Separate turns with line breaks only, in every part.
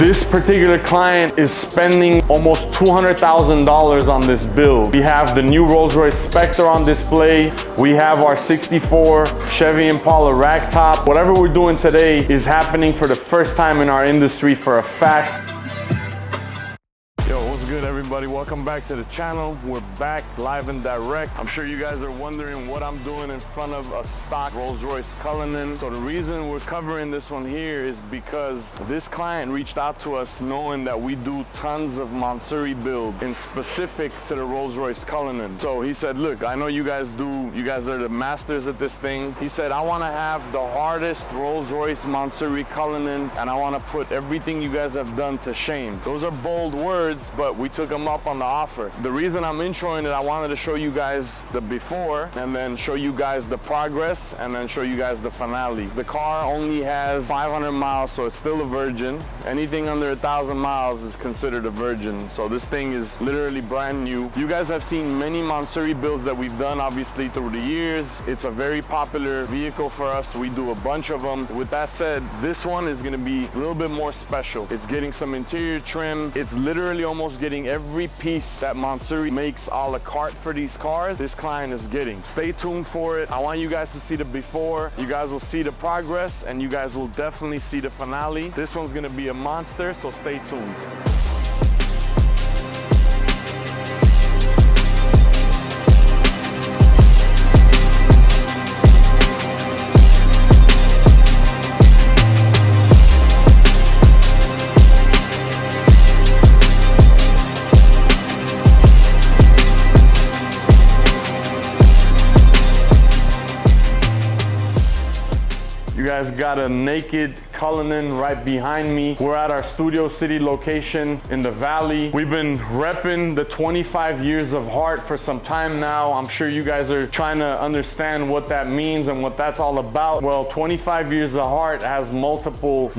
This particular client is spending almost $200,000 on this build. We have the new Rolls-Royce Spectre on display. We have our 64 Chevy Impala ragtop. Whatever we're doing today is happening for the first time in our industry for a fact. Yo, what's good everybody? Welcome back to the channel. We're back live and direct. I'm sure you guys are wondering what I'm doing in front of a stock Rolls-Royce Cullinan. So the reason we're covering this one here is because this client reached out to us knowing that we do tons of Mansory build in specific to the Rolls-Royce Cullinan. So he said, look, I know you guys are the masters at this thing. He said, I want to have the hardest Rolls-Royce Mansory Cullinan and I want to put everything you guys have done to shame. Those are bold words, but we took them up on the offer. The reason I'm introing it, I wanted to show you guys the before and then show you guys the progress and then show you guys the finale. The car only has 500 miles, so it's still a virgin. Anything under 1,000 miles is considered a virgin. So this thing is literally brand new. You guys have seen many Mansory builds that we've done obviously through the years. It's a very popular vehicle for us. We do a bunch of them. With that said, this one is going to be a little bit more special. It's getting some interior trim. It's literally almost getting every piece that Mansory makes a la carte for these cars. This client is getting. Stay tuned for it. I want you guys to see the before. You guys will see the progress and you guys will definitely see the finale. This one's going to be a monster, so stay tuned. You guys got a naked Cullinan right behind me. We're at our Studio City location in the Valley. We've been repping the 25 years of heart for some time now. I'm sure you guys are trying to understand what that means and what that's all about. Well, 25 years of heart has multiple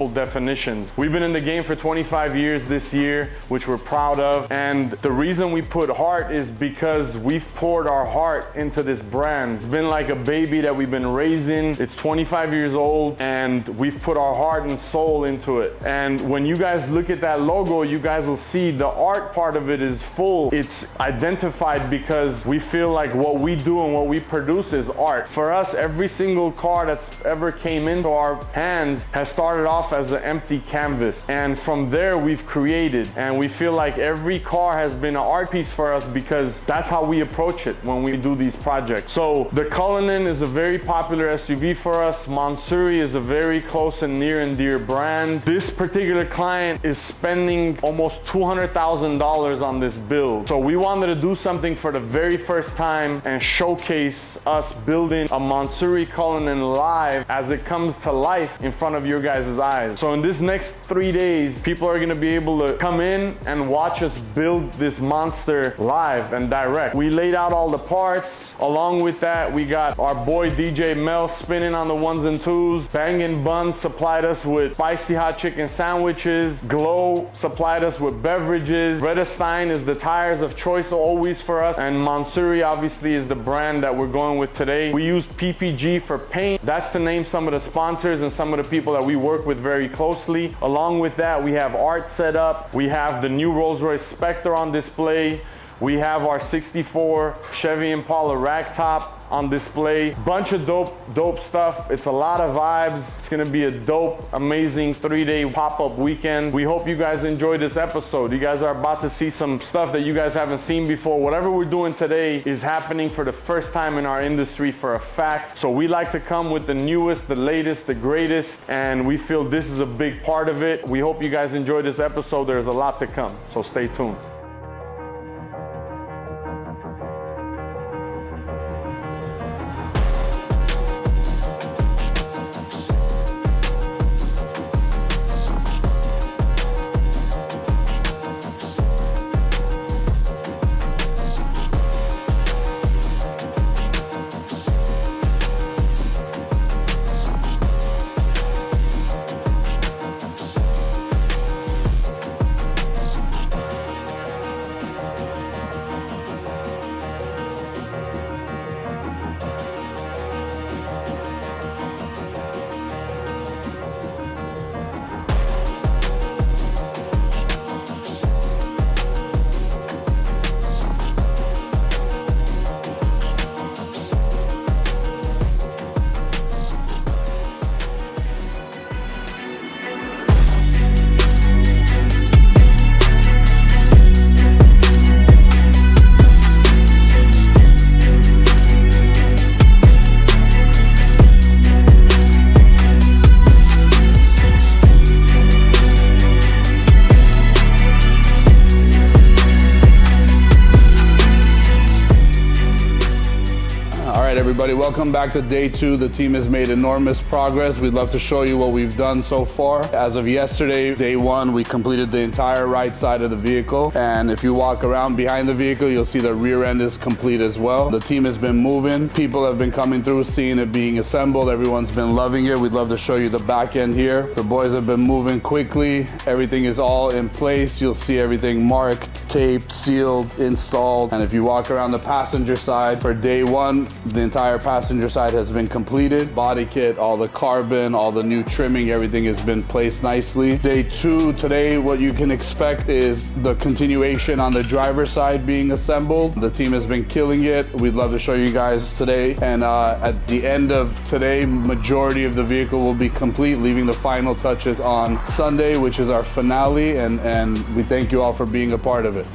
definitions. We've been in the game for 25 years this year, which we're proud of. And the reason we put heart is because we've poured our heart into this brand. It's been like a baby that we've been raising. It's 25 years old and we've put our heart and soul into it. And when you guys look at that logo, you guys will see the art part of it is full. It's identified because we feel like what we do and what we produce is art. For us, every single car that's ever came into our hands has started off as an empty canvas. And from there we've created. And we feel like every car has been an art piece for us because that's how we approach it when we do these projects. So the Cullinan is a very popular SUV for us. Mansory is a very close and near and dear brand. This particular client is spending almost $200,000 on this build. So we wanted to do something for the very first time and showcase us building a Mansory Cullinan live as it comes to life in front of your guys' eyes. So in this next 3 days, people are gonna be able to come in and watch us build this monster live and direct. We laid out all the parts. Along with that, we got our boy DJ Mel spinning on the ones and twos. Bangin' Buns supplied us with spicy hot chicken sandwiches. Glow supplied us with beverages. Reda Stein is the tires of choice always for us. And Mansory obviously is the brand that we're going with today. We used PPG for paint. That's to name some of the sponsors and some of the people that we work with very closely. Along with that, we have art set up. We have the new Rolls-Royce Spectre on display. We have our 64 Chevy Impala ragtop on display. Bunch of dope stuff. It's a lot of vibes. It's gonna be a dope, amazing 3-day pop-up weekend. We hope you guys enjoy this episode. You guys are about to see some stuff that you guys haven't seen before. Whatever we're doing today is happening for the first time in our industry for a fact. So we like to come with the newest, the latest, the greatest, and we feel this is a big part of it. We hope you guys enjoy this episode. There's a lot to come, so stay tuned.
everybody, welcome back to day 2. The team has made enormous progress. We'd love to show you what we've done so far. As of yesterday, day 1, we completed the entire right side of the vehicle. And if you walk around behind the vehicle, you'll see the rear end is complete as well. The team has been moving. People have been coming through, seeing it being assembled. Everyone's been loving it. We'd love to show you the back end here. The boys have been moving quickly. Everything is all in place. You'll see everything marked, taped, sealed, installed. And if you walk around the passenger side, for day 1, the entire passenger side has been completed. Body kit, all the carbon, all the new trimming, everything has been placed nicely. Day 2, today, what you can expect is the continuation on the driver's side being assembled. The team has been killing it. We'd love to show you guys today. And at the end of today, majority of the vehicle will be complete, leaving the final touches on Sunday, which is our finale. And we thank you all for being a part of it.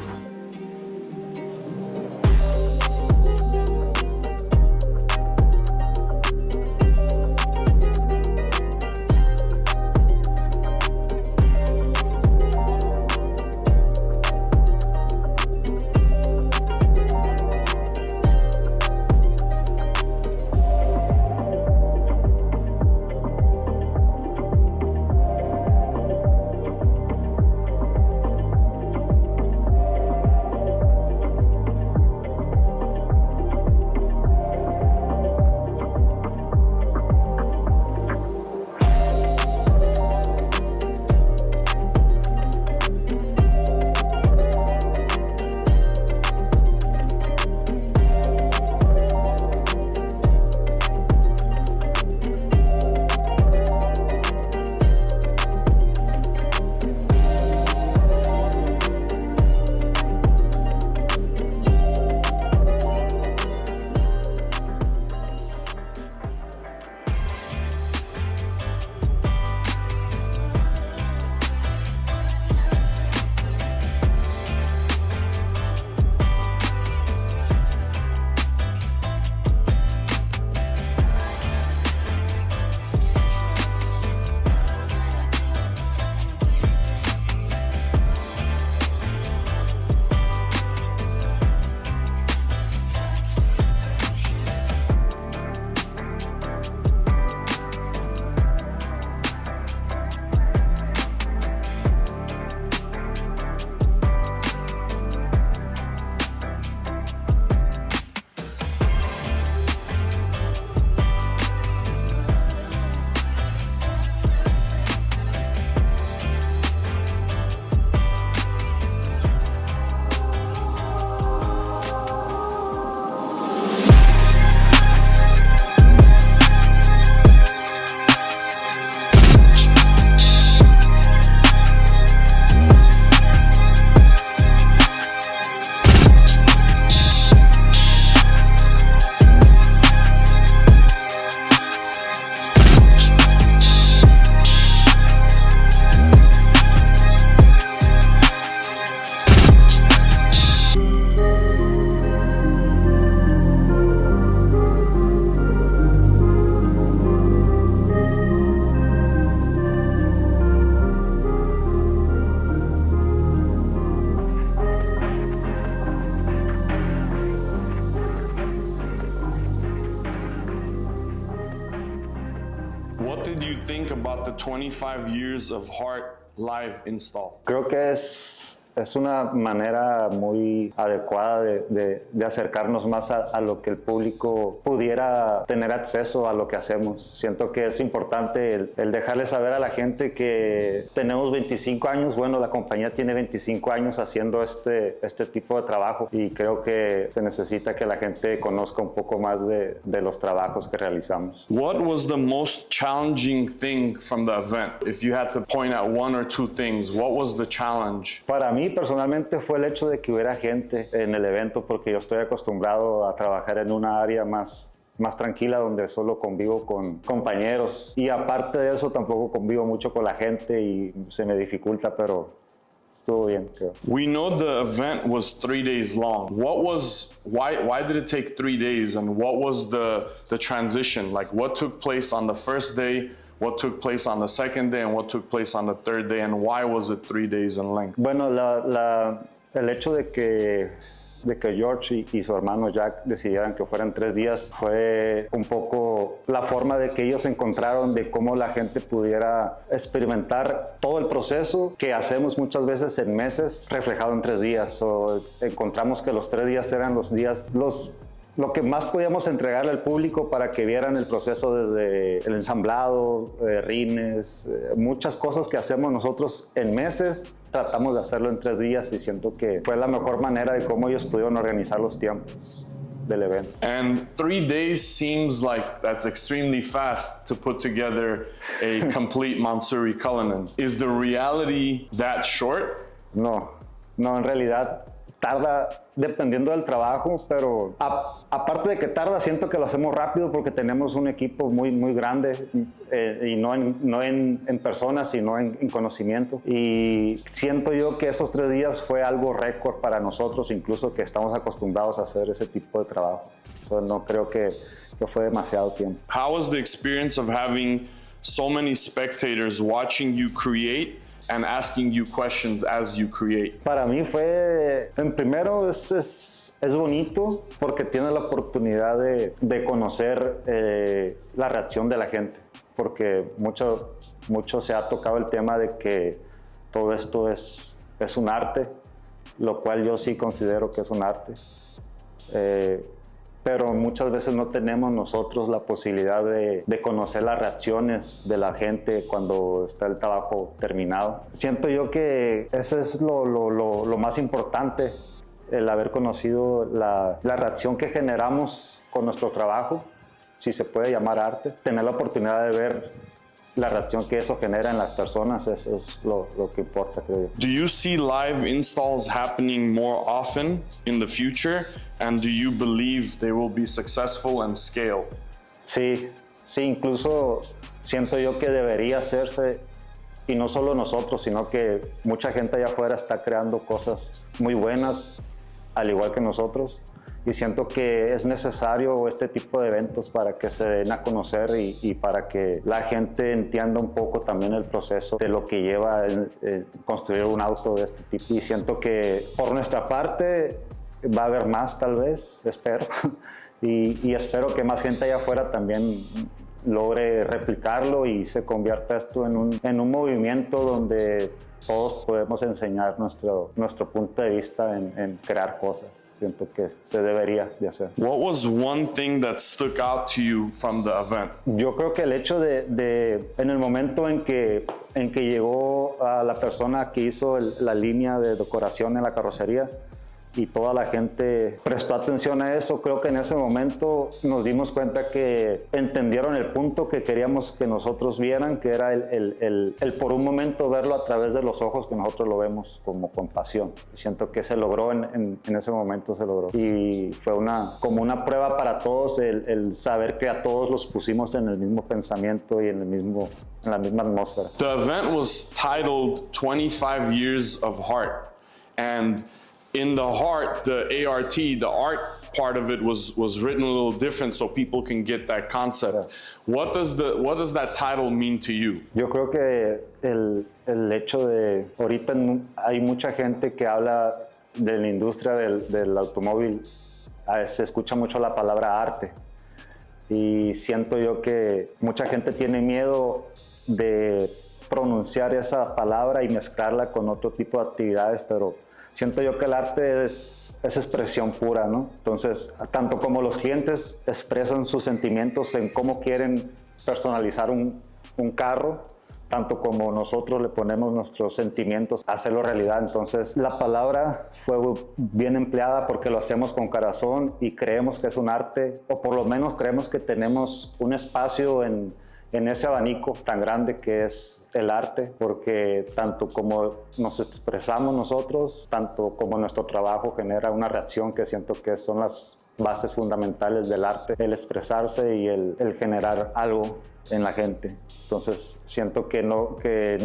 What did you think about the 25 years of Heart live install?
Creo que es una manera muy adecuada de acercarnos más a lo que el público pudiera tener acceso a lo que hacemos. Siento que es importante el dejarle saber a la gente que tenemos 25 años, bueno, la compañía tiene 25 años haciendo este tipo de trabajo y creo que se necesita que la gente conozca un poco más de los trabajos que realizamos.
What was the most challenging thing from the event? If you had to point out one or two things, what was the challenge?
Para mí personalmente fue el hecho de que hubiera gente en el evento porque yo estoy acostumbrado a trabajar en una área más tranquila donde solo convivo con compañeros y aparte de eso tampoco convivo mucho con la gente y se me dificulta, pero estuvo bien, creo.
We know the event was 3 days long. Why did it take 3 days and what was the transition? Like what took place on the first day? What took place on the second day and what took place on the third day, and why was it 3 days in length?
Bueno, el hecho de que de que George y su hermano Jack decidieran que fueran 3 días fue un poco la forma de que ellos encontraron de cómo la gente pudiera experimentar todo el proceso que hacemos muchas veces en meses reflejado en 3 días. Encontramos que los 3 días eran los días, lo que más podíamos entregarle al público para que vieran el proceso desde el ensamblado, rines, muchas cosas que hacemos nosotros en meses, tratamos de hacerlo en 3 días y siento que fue la mejor manera de cómo ellos pudieron organizar los tiempos del evento.
And 3 days seems like that's extremely fast to put together a complete Mansory Cullinan. Is the reality that short?
No, en realidad tarda dependiendo del trabajo, pero aparte de que tarda, siento que lo hacemos rápido porque tenemos un equipo muy grande y no en personas, sino en conocimiento. Y siento yo que esos 3 días fue algo récord para nosotros, incluso que estamos acostumbrados a hacer ese tipo de trabajo. Entonces, no creo que fue demasiado tiempo.
How was the experience of having so many spectators watching you create and asking you questions as you create?
Para mí fue, en primero es bonito porque tienes la oportunidad de conocer la reacción de la gente, porque mucho se ha tocado el tema de que todo esto es un arte, lo cual yo sí considero que es un arte. Pero muchas veces no tenemos nosotros la posibilidad de conocer las reacciones de la gente cuando está el trabajo terminado. Siento yo que eso es lo más importante, el haber conocido la reacción que generamos con nuestro trabajo, si se puede llamar arte. Tener la oportunidad de ver la reacción que eso genera en las personas es lo que importa, creo yo.
Do you see live installs happening more often in the future? And do you believe they will be successful and scale?
Sí, incluso siento yo que debería hacerse, y no solo nosotros, sino que mucha gente allá afuera está creando cosas muy buenas, al igual que nosotros. Y siento que es necesario este tipo de eventos para que se den a conocer y para que la gente entienda un poco también el proceso de lo que lleva construir un auto de este tipo. Y siento que por nuestra parte va a haber más, tal vez, espero. Y espero que más gente allá afuera también logre replicarlo y se convierta esto en un movimiento donde todos podemos enseñar nuestro punto de vista en crear cosas. Siento que se debería de hacer.
What was one thing that stuck out to you from the event?
Yo creo que el hecho en el momento en que llegó a la persona que hizo la línea de decoración en la carrocería y toda la gente prestó atención a eso, creo que en ese momento nos dimos cuenta que entendieron el punto que queríamos que nosotros vieran, que era el por un momento verlo a través de los ojos que nosotros lo vemos como con pasión. Siento que se logró en ese momento, se logró. Y fue como una prueba para todos el saber que a todos los pusimos en el mismo pensamiento y en la misma atmósfera.
The event was titled 25 Years of Heart, and in the heart, the ART, the art part of it was written a little different so people can get that concept. Yeah. What does that title mean to you?
Yo creo que el hecho de ahorita hay mucha gente que habla de la industria del automóvil, se escucha mucho la palabra arte y siento yo que mucha gente tiene miedo de pronunciar esa palabra y mezclarla con otro tipo de actividades, pero siento yo que el arte es expresión pura, ¿no? Entonces, tanto como los clientes expresan sus sentimientos en cómo quieren personalizar un carro, tanto como nosotros le ponemos nuestros sentimientos a hacerlo realidad. Entonces, la palabra fue bien empleada porque lo hacemos con corazón y creemos que es un arte, o por lo menos creemos que tenemos un espacio en ese abanico tan grande que es el arte, porque tanto como nos expresamos nosotros, tanto como nuestro trabajo genera una reacción que siento que son las bases fundamentales del arte, el expresarse y el generar algo en la gente. Entonces siento que no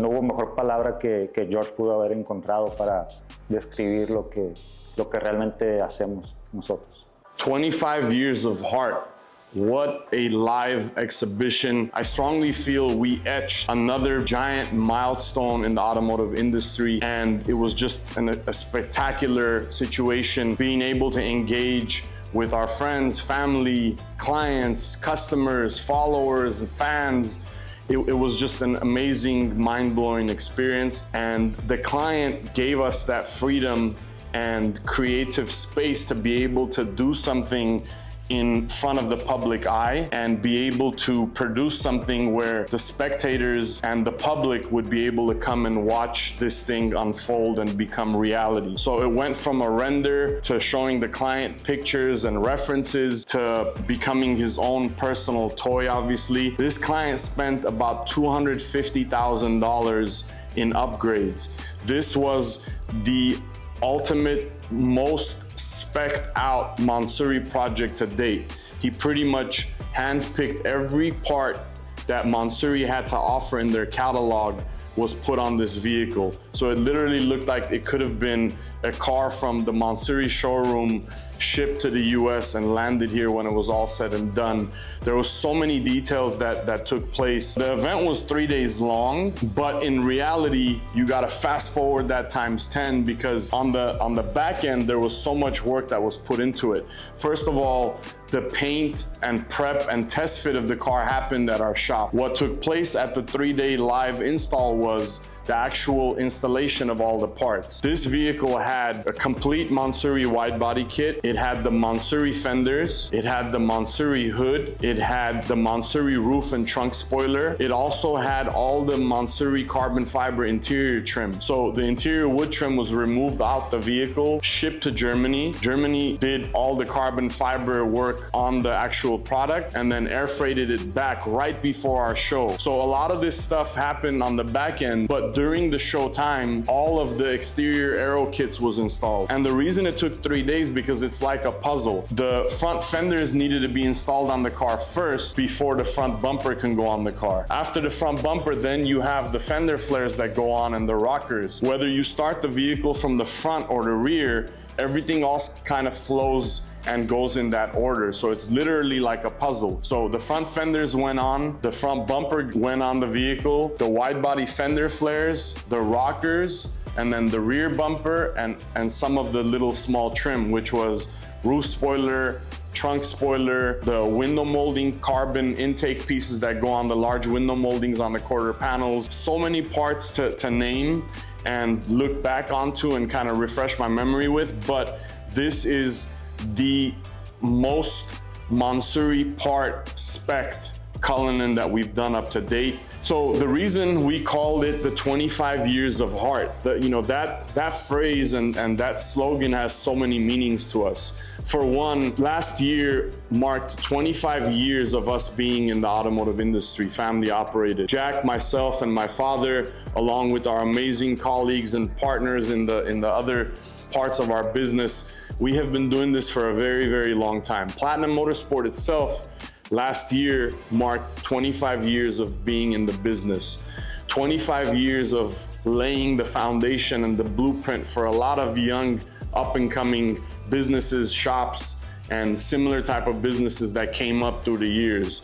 hubo mejor palabra que George pudo haber encontrado para describir lo que realmente hacemos nosotros.
25 years of heart. What a live exhibition. I strongly feel we etched another giant milestone in the automotive industry, and it was just a spectacular situation, being able to engage with our friends, family, clients, customers, followers, and fans. It was just an amazing, mind-blowing experience, and the client gave us that freedom and creative space to be able to do something in front of the public eye and be able to produce something where the spectators and the public would be able to come and watch this thing unfold and become reality. So it went from a render to showing the client pictures and references to becoming his own personal toy, obviously. This client spent about $250,000 in upgrades. This was the ultimate, most spec'd out Mansory project to date. He pretty much handpicked every part that Mansory had to offer in their catalog was put on this vehicle. So it literally looked like it could have been a car from the Mansory showroom shipped to the US and landed here when it was all said and done. There was so many details that took place. The event was 3 days long, but in reality, you gotta fast forward that times 10 because on the back end, there was so much work that was put into it. First of all, the paint and prep and test fit of the car happened at our shop. What took place at the 3-day live install was the actual installation of all the parts. This vehicle had a complete Mansory wide body kit. It had the Mansory fenders. It had the Mansory hood. It had the Mansory roof and trunk spoiler. It also had all the Mansory carbon fiber interior trim. So the interior wood trim was removed out the vehicle, shipped to Germany. Germany did all the carbon fiber work on the actual product and then air freighted it back right before our show. So a lot of this stuff happened on the back end, but during the show time, all of the exterior aero kits was installed. And the reason it took 3 days because it's like a puzzle. The front fenders needed to be installed on the car first before the front bumper can go on the car. After the front bumper, then you have the fender flares that go on and the rockers. Whether you start the vehicle from the front or the rear, everything else kind of flows and goes in that order. So it's literally like a puzzle. So the front fenders went on, the front bumper went on the vehicle, the wide body fender flares, the rockers, and then the rear bumper and some of the little small trim, which was roof spoiler, trunk spoiler, the window molding carbon intake pieces that go on the large window moldings on the quarter panels. So many parts to name and look back onto and kind of refresh my memory with, but this is the most Mansory part spec'd Cullinan that we've done up to date. So the reason we called it the 25 years of heart, that phrase and that slogan has so many meanings to us. For one, last year marked 25 years of us being in the automotive industry, family operated. Jack, myself, and my father, along with our amazing colleagues and partners in the other parts of our business, we have been doing this for a very, very long time. Platinum Motorsport itself last year marked 25 years of being in the business. 25 years of laying the foundation and the blueprint for a lot of young up-and-coming businesses, shops, and similar type of businesses that came up through the years.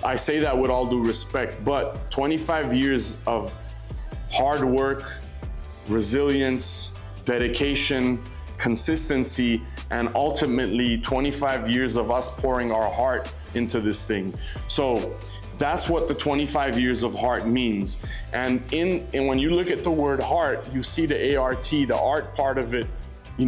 I say that with all due respect, but 25 years of hard work, resilience, dedication, consistency, and ultimately 25 years of us pouring our heart into this thing. So that's what the 25 years of heart means. And when you look at the word heart, you see the ART, the art part of it,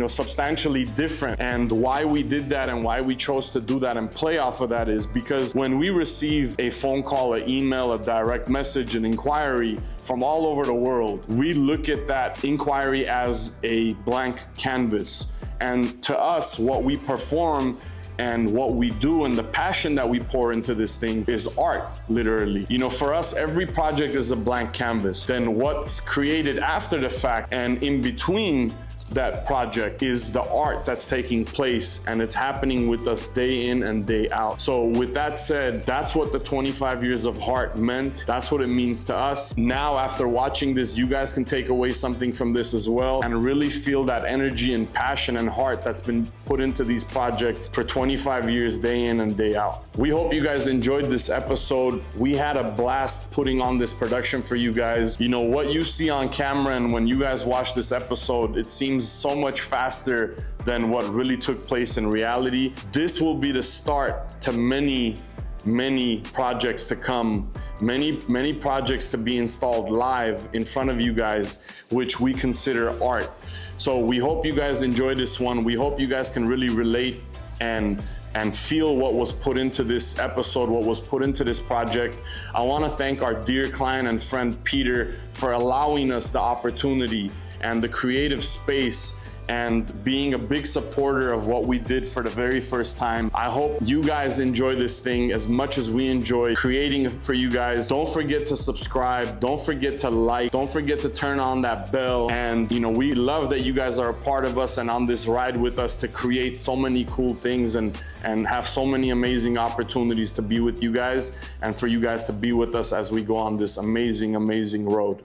substantially different. And why we did that and why we chose to do that and play off of that is because when we receive a phone call, an email, a direct message, an inquiry from all over the world, we look at that inquiry as a blank canvas. And to us, what we perform and what we do and the passion that we pour into this thing is art, literally. For us, every project is a blank canvas. Then what's created after the fact and in between that project is the art that's taking place, and it's happening with us day in and day out. So with that said, that's what the 25 years of heart meant. That's what it means to us. Now, after watching this, you guys can take away something from this as well and really feel that energy and passion and heart that's been put into these projects for 25 years, day in and day out. We hope you guys enjoyed this episode. We had a blast putting on this production for you guys. You know, what you see on camera and when you guys watch this episode, it seems so much faster than what really took place in reality. This will be the start to many projects to come, many projects to be installed live in front of you guys, which we consider art. So we hope you guys enjoy this one. We hope you guys can really relate and feel what was put into this episode, what was put into this project. I want to thank our dear client and friend Peter for allowing us the opportunity and the creative space and being a big supporter of what we did for the very first time. I hope you guys enjoy this thing as much as we enjoy creating it for you guys. Don't forget to subscribe, don't forget to like, don't forget to turn on that bell. And you know, we love that you guys are a part of us and on this ride with us to create so many cool things and have so many amazing opportunities to be with you guys and for you guys to be with us as we go on this amazing road.